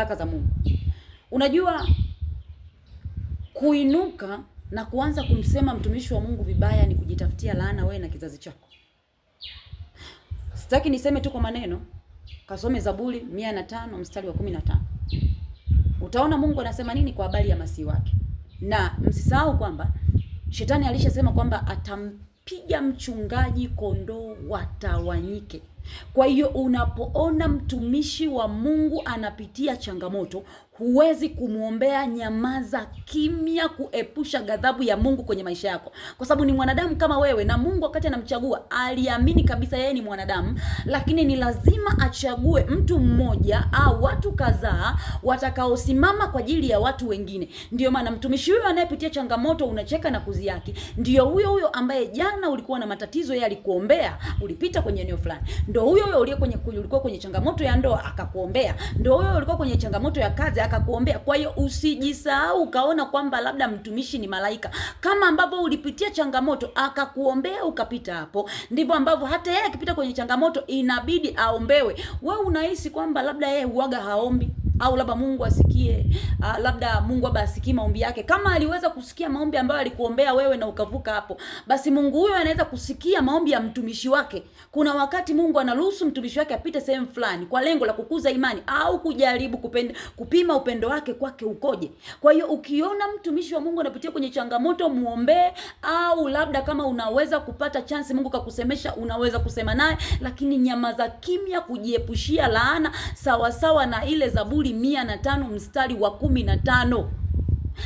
baraka za Mungu. Unajua kuinuka na kuanza kumsema mtumishi wa Mungu vibaya ni kujitafutia laana wewe na kizazi chako. Sitaki niseme tu kwa maneno. Kasome Zaburi 105 mstari wa 15. Utaona Mungu anasema nini kwa habari ya masihi wake. Na msisahau kwamba Shetani alishasema kwamba atampiga mchungaji kondoo watawanyike. Kwa hiyo unapoona mtumishi wa Mungu anapitia changamoto, huwezi kumuombea, nyamaza kimya, kuepusha ghadhabu ya Mungu kwenye maisha yako. Kwa sababu ni mwanadamu kama wewe, na Mungu wakati anamchagua aliamini kabisa yeye ni mwanadamu, lakini ni lazima achague mtu mmoja au watu kadhaa watakaosimama kwa ajili ya watu wengine. Ndio maana mtumishi huyo anayepitia changamoto unacheka na kuziaki, ndio huyo ambaye jana ulikuwa na matatizo, yeye alikuombea, ulipita kwenye eneo fulani. Ndio huyo ulikuwa kwenye changamoto ya ndoa akakuombea. Ndio huyo ulikuwa kwenye changamoto ya kazi akakuombea. Kwa hiyo usijisahau ukaona kwamba labda mtumishi ni malaika. Kama ambavyo ulipitia changamoto akakuombea ukapita hapo, ndivyo ambavyo hata yeye akipita kwenye changamoto inabidi aombewe. Wewe unahisi kwamba labda yeye huaga haombi, au labda Mungu asikie, labda Mungu asikie maombi yake. Kama aliweza kusikia maombi ambayo alikuombea wewe na ukavuka hapo, basi Mungu huyo anaweza kusikia maombi ya mtumishi wake. Kuna wakati Mungu anaruhusu mtumishi wake apite sehemu fulani kwa lengo la kukuza imani au kujaribu kupima upendo wake kwake ukoje. Kwa hiyo ukiona mtumishi wa Mungu anapitia kwenye changamoto, muombe, au labda kama unaweza kupata chance Mungu kakusemesha, unaweza kusema naye, lakini nyamaza kimya, kujiepushia laana, sawa na ile Zaburi 105 mstari wa 15.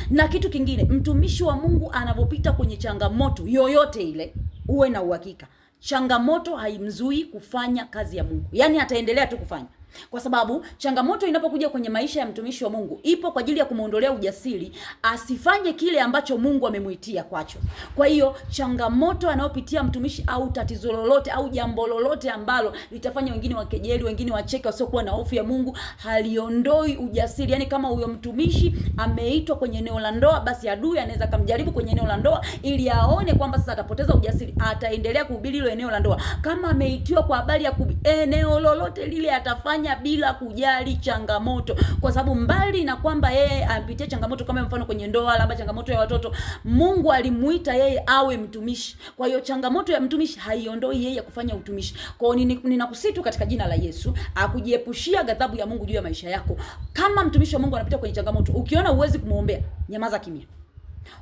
Na kitu kingine, mtumishi wa Mungu anapopita kwenye changamoto yoyote ile, uwe na uhakika changamoto haimzui kufanya kazi ya Mungu. Yaani ataendelea tu kufanya. Kwa sababu changamoto inapokuja kwenye maisha ya mtumishi wa Mungu ipo kwa ajili ya kumuondolea ujasiri asifanye kile ambacho Mungu amemuitia kwacho. Kwa hiyo changamoto anayopitia mtumishi au tatizo lolote au jambo lolote ambalo litafanya wengine wakejeli, wengine wacheke, wasiokuwa na hofu ya Mungu, haliondoi ujasiri. Yaani kama huyo mtumishi ameitwa kwenye eneo la ndoa, basi adui anaweza kumjaribu kwenye eneo la ndoa ili aone kwamba sasa atapoteza ujasiri, ataendelea kuhubiri hilo eneo la ndoa. Kama ameitiwa kwa habari ya eneo lolote lile, atafanya bila kujali changamoto. Kwa sababu mbali na kwamba yeye apitie changamoto, kama mfano kwenye ndoa, labda changamoto ya watoto, Mungu alimuita yeye awe mtumishi. Kwa hiyo changamoto ya mtumishi haiondoi yeye kufanya utumishi. Kwa hiyo ninakusitu katika jina la Yesu akujiepushia ghadhabu ya Mungu juu ya maisha yako. Kama mtumishi wa Mungu anapitia kwenye changamoto, ukiona uwezi kumuombea, nyamaza kimya.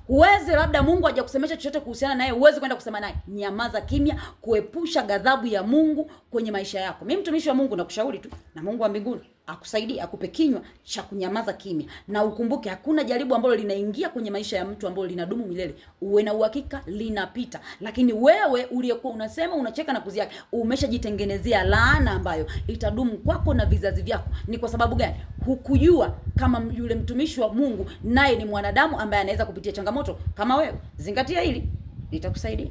Huwezi, labda Mungu hajakusemesha chochote kuhusiana naye, huwezi kwenda kusema naye, nyamaza kimya, kuepusha ghadhabu ya Mungu kwenye maisha yako. Mimi mtumishi wa Mungu nakushauri tu, na Mungu wa mbinguni akusaidie, akupe kinywa cha kunyamaza kimya. Na ukumbuke hakuna jaribu ambalo linaingia kwenye maisha ya mtu ambalo linadumu milele. Uwe na uhakika linapita. Lakini wewe uliyekuwa unasema unacheka na kuziaki, umeshajitengenezea laana ambayo itadumu kwako na vizazi vyako. Ni kwa sababu gani? Hukujua kama yule mtumishi wa Mungu naye ni mwanadamu ambaye anaweza kupitia changamoto kama wewe. Zingatia hili, litakusaidia.